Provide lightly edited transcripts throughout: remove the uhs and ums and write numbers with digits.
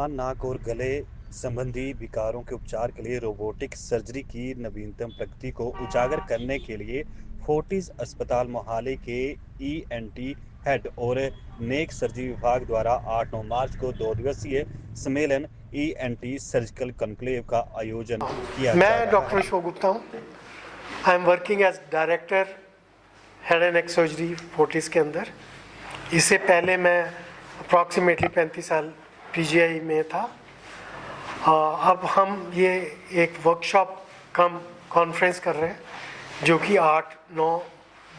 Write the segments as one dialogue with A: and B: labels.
A: कान, नाक और गले संबंधी विकारों के उपचार के लिए रोबोटिक सर्जरी की नवीनतम प्रगति को उजागर करने के लिए फोर्टिस अस्पताल मोहाली के ईएनटी हेड और नेक सर्जरी विभाग द्वारा 8-9 मार्च को 2 दिवसीय सम्मेलन ईएनटी सर्जिकल कॉन्क्लेव का आयोजन किया जा
B: मैं
A: रहा
B: डॉक्टर
A: है।
B: अशोक गुप्ता हूँ। I am working as director head and neck surgery Fortis के अंदर। इससे पहले मैं अप्रॉक्सीमेटली 35 साल पीजीआई में था। अब हम ये एक वर्कशॉप कम कॉन्फ्रेंस कर रहे हैं जो कि 8-9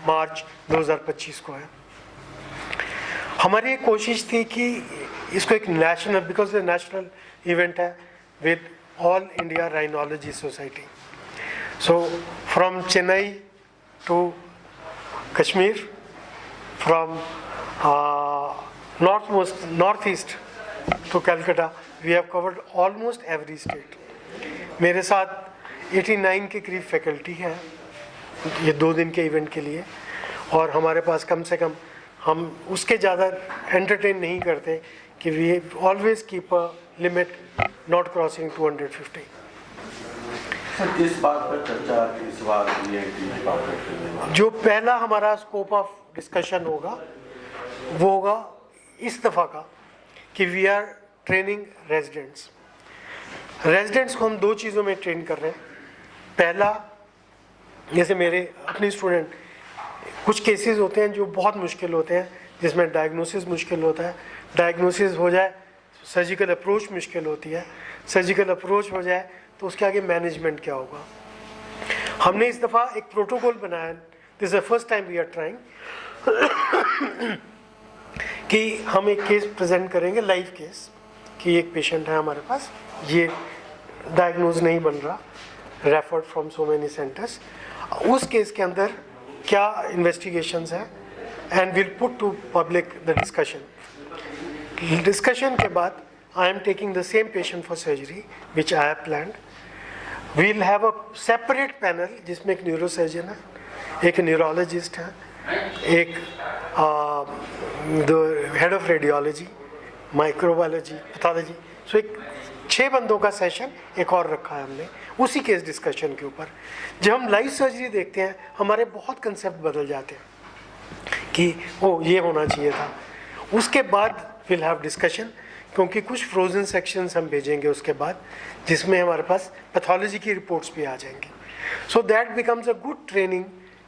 B: मार्च 2025 को है। हमारी एक कोशिश थी कि इसको एक नेशनल, बिकॉज ये नेशनल इवेंट है with all India rhinology society. So from Chennai to Kashmir, from north east to Calcutta, we have covered almost every state. मेरे साथ 89 के करीब फैकल्टी है ये 2 दिन के इवेंट के लिए, और हमारे पास कम से कम हम उसके ज़्यादा एंटरटेन नहीं करते कि we always keep a limit not crossing 250।
C: Sir, किस बात पर चर्चा इस बार बात
B: जो पहला हमारा स्कोप ऑफ डिस्कशन होगा वो होगा इस दफ़ा का कि वी आर ट्रेनिंग रेजिडेंट्स को हम 2 चीज़ों में ट्रेन कर रहे हैं। पहला, जैसे मेरे अपने स्टूडेंट, कुछ केसेस होते हैं जो बहुत मुश्किल होते हैं, जिसमें डायग्नोसिस मुश्किल होता है। डायग्नोसिस हो जाए, सर्जिकल अप्रोच मुश्किल होती है। सर्जिकल अप्रोच हो जाए तो उसके आगे मैनेजमेंट क्या होगा। हमने इस दफ़ा एक प्रोटोकॉल बनाया, this is the first time we are trying, कि हम एक केस प्रेजेंट करेंगे, लाइव केस, कि एक पेशेंट है हमारे पास, ये डायग्नोज नहीं बन रहा, referred from so many centres. उस केस के अंदर क्या इन्वेस्टिगेशंस हैं, and will put to public the discussion के बाद I am taking the same patient for surgery which I have planned. We'll have a separate panel जिसमें एक neurosurgeon है, एक न्यूरोलॉजिस्ट है, एक the head of radiology, microbiology, pathology. So एक 6 बंदों का सेशन एक और रखा है हमने उसी केस डिस्कशन के ऊपर। जब हम लाइव सर्जरी देखते हैं हमारे बहुत कंसेप्ट बदल जाते हैं कि ओ ये होना चाहिए था। उसके बाद विल हैव डिस्कशन, क्योंकि कुछ फ्रोजन सेक्शंस हम भेजेंगे उसके बाद, जिसमें हमारे पास पैथोलॉजी की रिपोर्ट्स भी आ जाएंगी। So that becomes a good training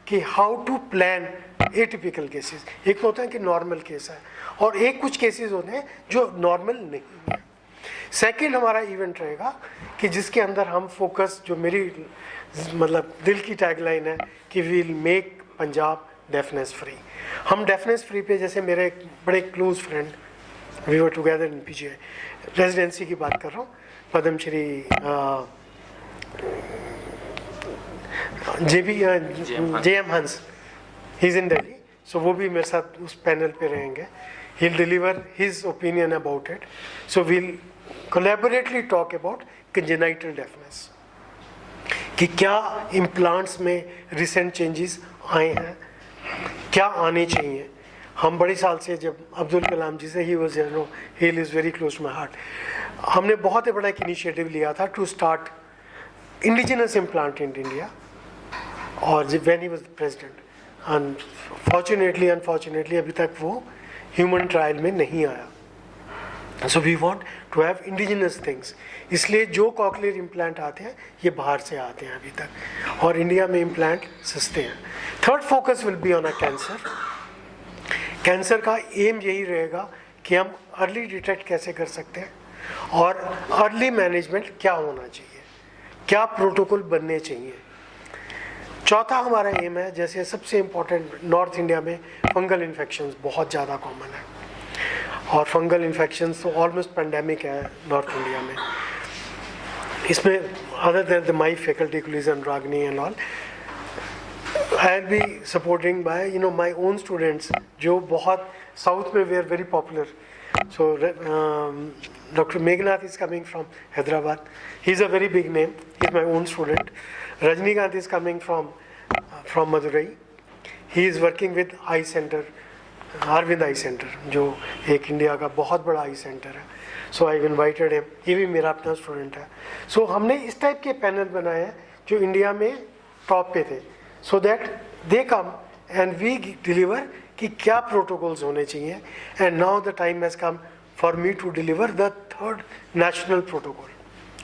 B: कि how to plan atypical cases. एक होता है कि नॉर्मल केस है, और एक कुछ केसेस होते हैं जो नॉर्मल नहीं है। सेकेंड हमारा इवेंट रहेगा कि जिसके अंदर हम फोकस, जो मेरी मतलब दिल की टैगलाइन है कि we'll make Punjab deafness free. हम डेफनेस फ्री पे, जैसे मेरे एक बड़े close friend, we were together in PGI, residency की बात कर रहा हूँ, पद्मश्री JM हंस, ही इज़ इन दिल्ली। सो वो भी मेरे साथ उस पैनल पे रहेंगे। He will deliver his opinion about it. So we'll collaboratively talk about congenital deafness, कि क्या इम्प्लांट्स में रिसेंट चेंजेस आए हैं, क्या आने चाहिए। हम बड़े साल से, जब अब्दुल कलाम जी से, he was he is very close to my heart, हमने बहुत ही बड़ा एक इनिशिएटिव लिया था to start indigenous implant in India, और when he was president. Unfortunately अभी तक वो ह्यूमन ट्रायल में नहीं आया। So we want to have indigenous things. इसलिए जो कॉकलियर इम्प्लांट आते हैं ये बाहर से आते हैं अभी तक, और इंडिया में इम्प्लांट सस्ते हैं। Third focus will be on a cancer. Cancer का एम यही रहेगा कि हम अर्ली डिटेक्ट कैसे कर सकते हैं, और अर्ली मैनेजमेंट क्या होना चाहिए, क्या प्रोटोकॉल बनने चाहिए। चौथा हमारा एम है, जैसे सबसे इम्पोर्टेंट, नॉर्थ इंडिया में फंगल इन्फेक्शंस बहुत ज़्यादा कॉमन है, और फंगल इन्फेक्शंस तो ऑलमोस्ट पेंडेमिक है नॉर्थ इंडिया में। इसमें other than the my faculty colleagues Ragini and all, I will be supporting by my own students, जो बहुत साउथ में they are very popular. So Dr. Meghnad is coming from Hyderabad. He's a very big name. He's my own student. Rajnikant is coming from Madurai. He is working with Eye Center Aravind eye centre, जो एक India का बहुत बड़ा आई centre है. सो आई invited him, ये भी मेरा अपना स्टूडेंट है. सो हमने इस टाइप के पैनल बनाए हैं जो इंडिया में टॉप पे थे, so that they come and we deliver कि क्या प्रोटोकॉल्स होने चाहिए. And now the time has come for me to deliver the third national protocol.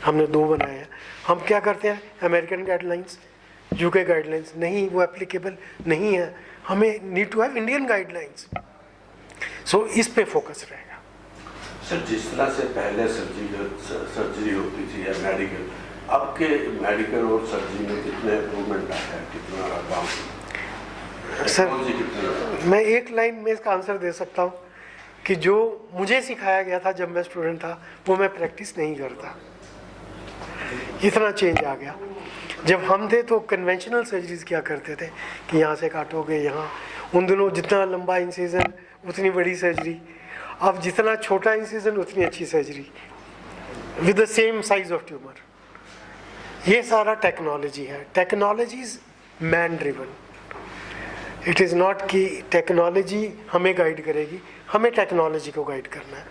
B: हमने 2 बनाए हैं. हम क्या करते हैं, अमेरिकन गाइडलाइंस, यूके गाइडलाइंस नहीं, वो एप्लीकेबल नहीं है. हमें need to have Indian guidelines. So इस पे फोकस रहेगा.
C: सर, जिस तरह से पहले सर्जरी होती थी या मेडिकल, अब के मेडिकल और सर्जरी में कितने इम्प्रूवमेंट आया है, कितना काम?
B: सर, मैं एक लाइन में इसका आंसर दे सकता हूँ कि जो मुझे सिखाया गया था जब मैं स्टूडेंट था, वो मैं प्रैक्टिस नहीं करता. इतना चेंज आ गया. जब हम थे तो कन्वेंशनल सर्जरीज क्या करते थे कि यहाँ से काटोगे यहाँ. उन दिनों जितना लंबा इंसिजन उतनी बड़ी सर्जरी. अब जितना छोटा इंसिजन उतनी अच्छी surgery with the same size of tumour. ये सारा टेक्नोलॉजी है. Technology is man driven. It is not कि टेक्नोलॉजी हमें गाइड करेगी, हमें टेक्नोलॉजी को गाइड करना है.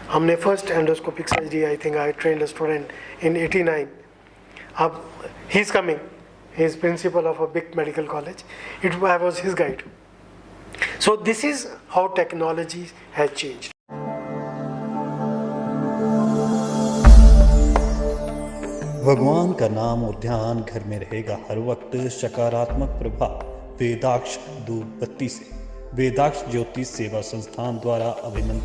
B: हमने first endoscopic surgery, I think I trend a student in 89. अब he is coming, he is principle of a big medical college. It I was his guide. So this is how technology has changed.
A: भगवान का नाम और ध्यान घर में रहेगा हर वक्त. सकारात्मक प्रभाव वेदाक्ष धूप बत्ती से. वेदाक्ष ज्योति सेवा संस्थान द्वारा अभिनंदन